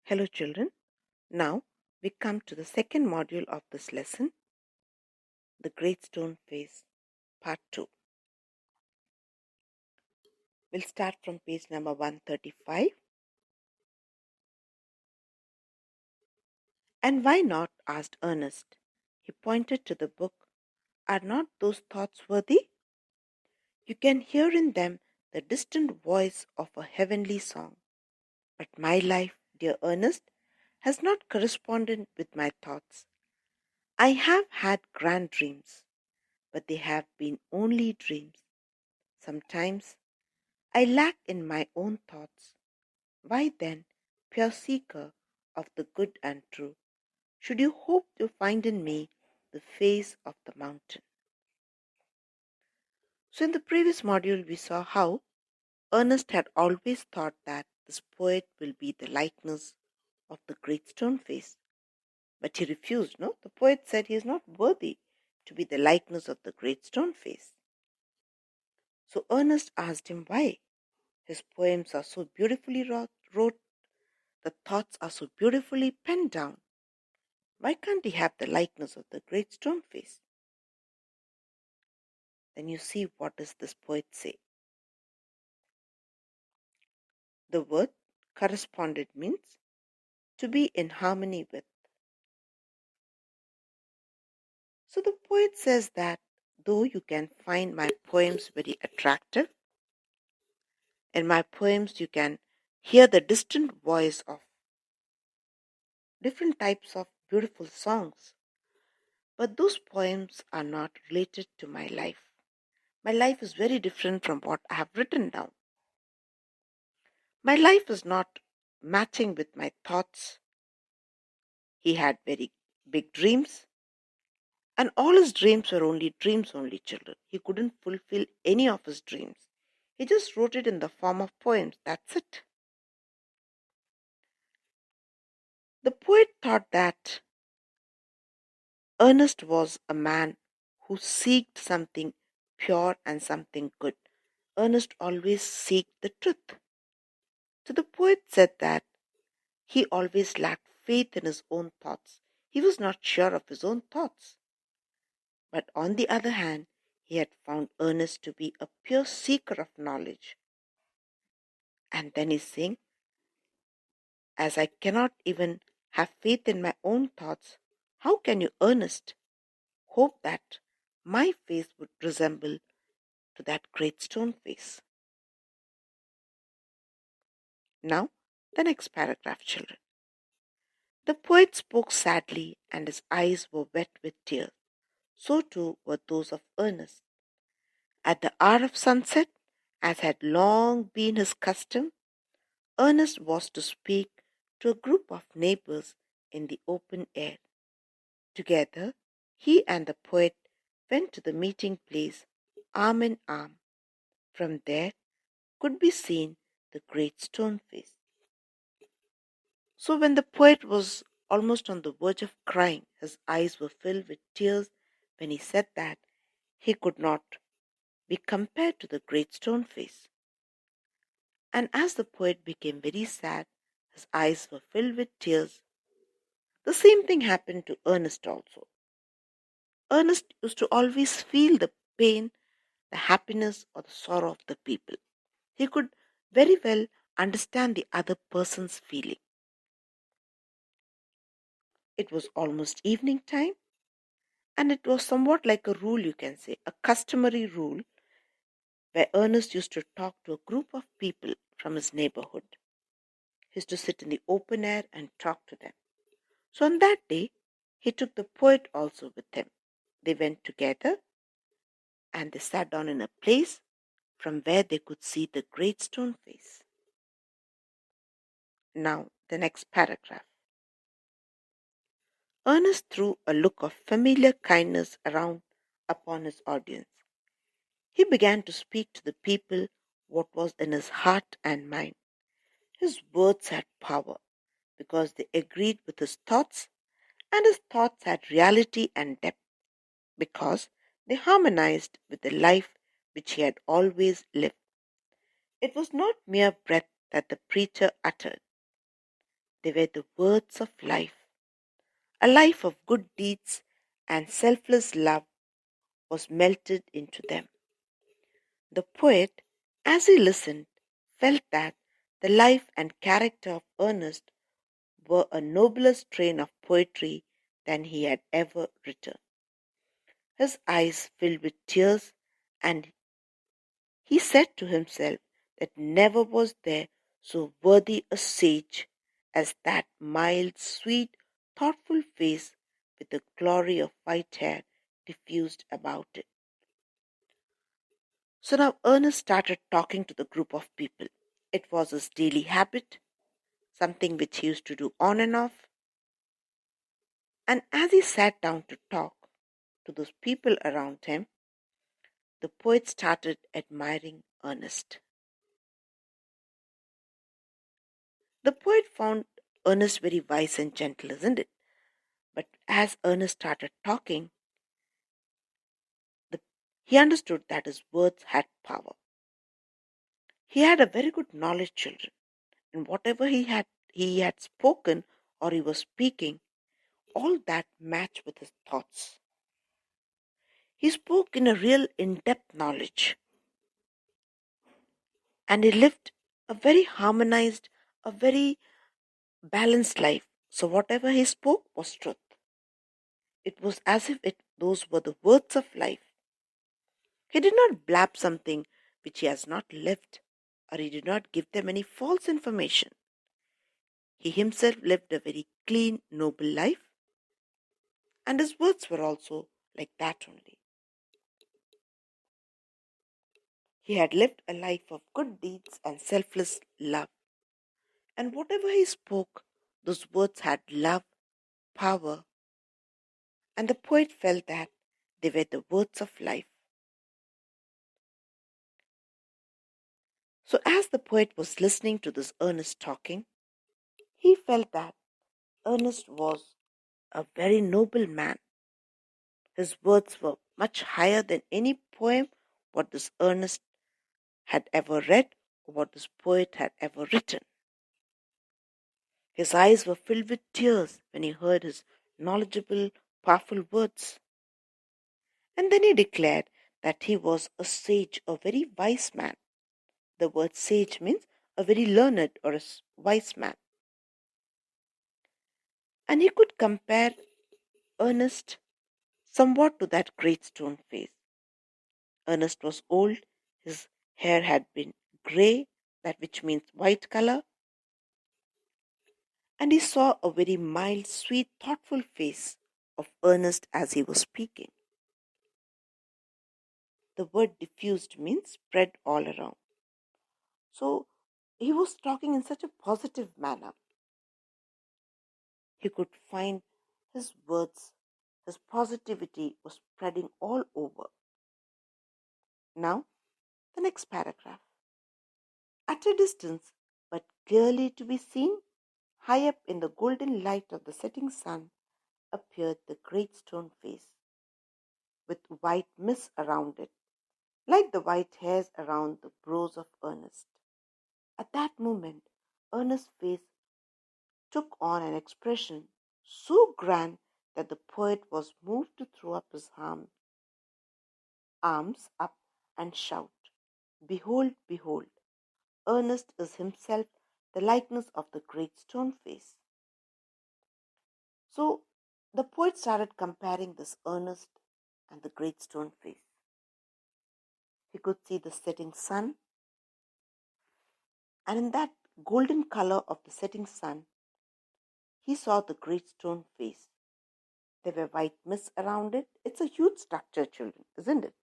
Hello, children. Now we come to the second module of this lesson, the Great Stone Face, Part 2. We'll start from page number 135. And why not? Asked Ernest. He pointed to the book. Are not those thoughts worthy? You can hear in them the distant voice of a heavenly song. But my life, dear Ernest, has not corresponded with my thoughts. I have had grand dreams, but they have been only dreams. Sometimes I lack in my own thoughts. Why then, pure seeker of the good and true, should you hope to find in me the face of the mountain? So, in the previous module, we saw how Ernest had always thought that this poet will be the likeness of the great stone face. But he refused, no? The poet said he is not worthy to be the likeness of the great stone face. So Ernest asked him why. His poems are so beautifully wrote, the thoughts are so beautifully penned down. Why can't he have the likeness of the great stone face? Then you see what does this poet say. The word corresponded means to be in harmony with. So the poet says that though you can find my poems very attractive, in my poems you can hear the distant voice of different types of beautiful songs, but those poems are not related to my life. My life is very different from what I have written down. My life is not matching with my thoughts. He had very big dreams, and all his dreams were only dreams, only children. He couldn't fulfill any of his dreams. He just wrote it in the form of poems. That's it. The poet thought that Ernest was a man who seeked something pure and something good. Ernest always seeked the truth. So the poet said that he always lacked faith in his own thoughts. He was not sure of his own thoughts. But on the other hand, he had found Ernest to be a pure seeker of knowledge. And then he's saying, as I cannot even have faith in my own thoughts, how can you, Ernest, hope that my face would resemble to that great stone face? Now, the next paragraph, children. The poet spoke sadly, and his eyes were wet with tears. So too were those of Ernest. At the hour of sunset, as had long been his custom, Ernest was to speak to a group of neighbors in the open air. Together, he and the poet went to the meeting place arm in arm. From there could be seen the great stone face. So when the poet was almost on the verge of crying, his eyes were filled with tears when he said that he could not be compared to the great stone face. And as the poet became very sad, his eyes were filled with tears. The same thing happened to Ernest also. Ernest used to always feel the pain, the happiness, or the sorrow of the people. He could very well understand the other person's feeling. It was almost evening time, and it was somewhat like a rule, you can say, a customary rule, where Ernest used to talk to a group of people from his neighborhood. He used to sit in the open air and talk to them. So on that day, he took the poet also with him. They went together and they sat down in a place from where they could see the great stone face. Now, the next paragraph. Ernest threw a look of familiar kindness around upon his audience. He began to speak to the people what was in his heart and mind. His words had power because they agreed with his thoughts, and his thoughts had reality and depth because they harmonized with the life which he had always lived. It was not mere breath that the preacher uttered. they were the words of life. A life of good deeds and selfless love was melted into them. The poet, as he listened, felt that the life and character of Ernest were a nobler strain of poetry than he had ever written. His eyes filled with tears, and he said to himself that never was there so worthy a sage as that mild, sweet, thoughtful face with the glory of white hair diffused about it. So now Ernest started talking to the group of people. It was his daily habit, something which he used to do on and off. And as he sat down to talk to those people around him, the poet started admiring Ernest. The poet found Ernest very wise and gentle, isn't it? But as Ernest started talking, the, he understood that his words had power. He had a very good knowledge, children, and whatever he had spoken or he was speaking, all that matched with his thoughts. He spoke in a real in-depth knowledge, and he lived a very harmonized, a very balanced life. So whatever he spoke was truth. It was as if those were the words of life. He did not blab something which he has not lived, or he did not give them any false information. He himself lived a very clean, noble life, and his words were also like that only. He had lived a life of good deeds and selfless love, and whatever he spoke, those words had love, power, and the poet felt that they were the words of life. So, as the poet was listening to this Ernest talking, he felt that Ernest was a very noble man. His words were much higher than any poem what this Ernest had ever read or what this poet had ever written. His eyes were filled with tears when he heard his knowledgeable, powerful words. And then he declared that he was a sage, a very wise man. The word sage means a very learned or a wise man. And he could compare Ernest somewhat to that great stone face. Ernest was old, his hair had been grey, that which means white color, and he saw a very mild, sweet, thoughtful face of Ernest as he was speaking. The word diffused means spread all around. So he was talking in such a positive manner. He could find his words, his positivity was spreading all over. Now, the next paragraph. At a distance, but clearly to be seen, high up in the golden light of the setting sun, appeared the great stone face, with white mist around it, like the white hairs around the brows of Ernest. At that moment, Ernest's face took on an expression so grand that the poet was moved to throw up his arms up and shout, "Behold, behold! Ernest is himself the likeness of the great stone face." So the poet started comparing this Ernest and the great stone face. He could see the setting sun, and in that golden color of the setting sun, he saw the great stone face. There were white mists around it. It's a huge structure, children, isn't it?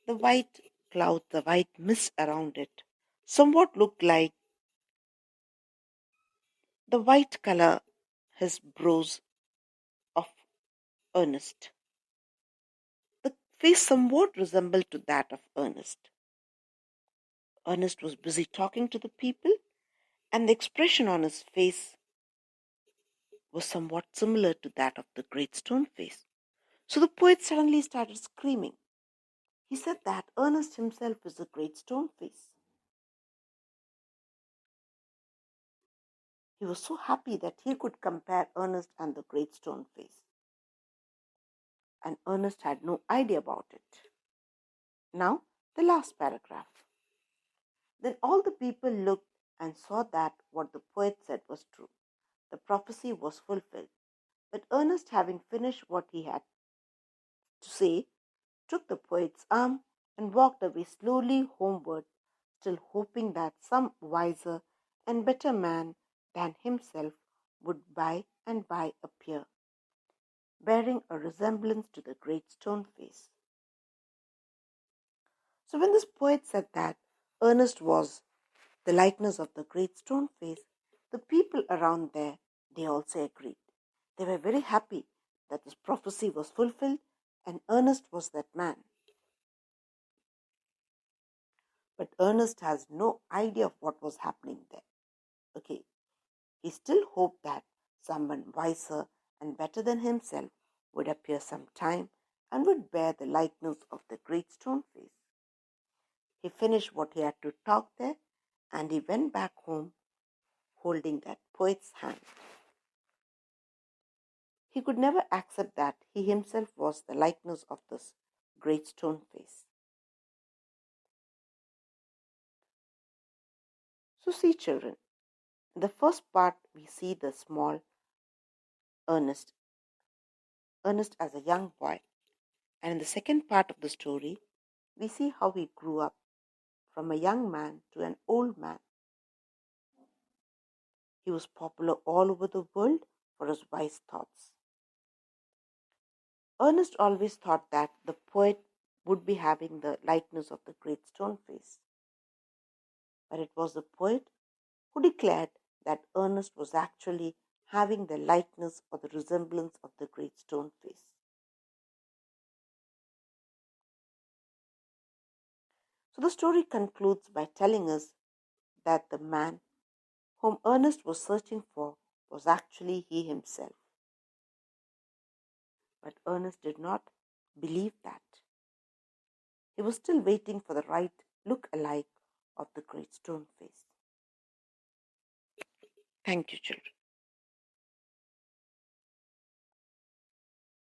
The white cloud, the white mist around it, somewhat looked like the white color his brows of Ernest. The face somewhat resembled to that of Ernest. Ernest was busy talking to the people, and the expression on his face was somewhat similar to that of the great stone face. So the poet suddenly started screaming. He said that Ernest himself is the great stone face. He was so happy that he could compare Ernest and the great stone face. And Ernest had no idea about it. Now, the last paragraph. Then all the people looked and saw that what the poet said was true. The prophecy was fulfilled. But Ernest, having finished what he had to say, took the poet's arm and walked away slowly homeward, still hoping that some wiser and better man than himself would by and by appear, bearing a resemblance to the great stone face. So when this poet said that Ernest was the likeness of the great stone face, the people around there, they also agreed. They were very happy that this prophecy was fulfilled and Ernest was that man. But Ernest has no idea of what was happening there. Okay, he still hoped that someone wiser and better than himself would appear some time and would bear the likeness of the great stone face. He finished what he had to talk there and he went back home holding that poet's hand. He could never accept that he himself was the likeness of this great stone face. So see, children, in the first part we see the small Ernest as a young boy. And in the second part of the story, we see how he grew up from a young man to an old man. He was popular all over the world for his wise thoughts. Ernest always thought that the poet would be having the likeness of the great stone face. But it was the poet who declared that Ernest was actually having the likeness or the resemblance of the great stone face. So the story concludes by telling us that the man whom Ernest was searching for was actually he himself. But Ernest did not believe that. He was still waiting for the right look-alike of the great stone face. Thank you, children.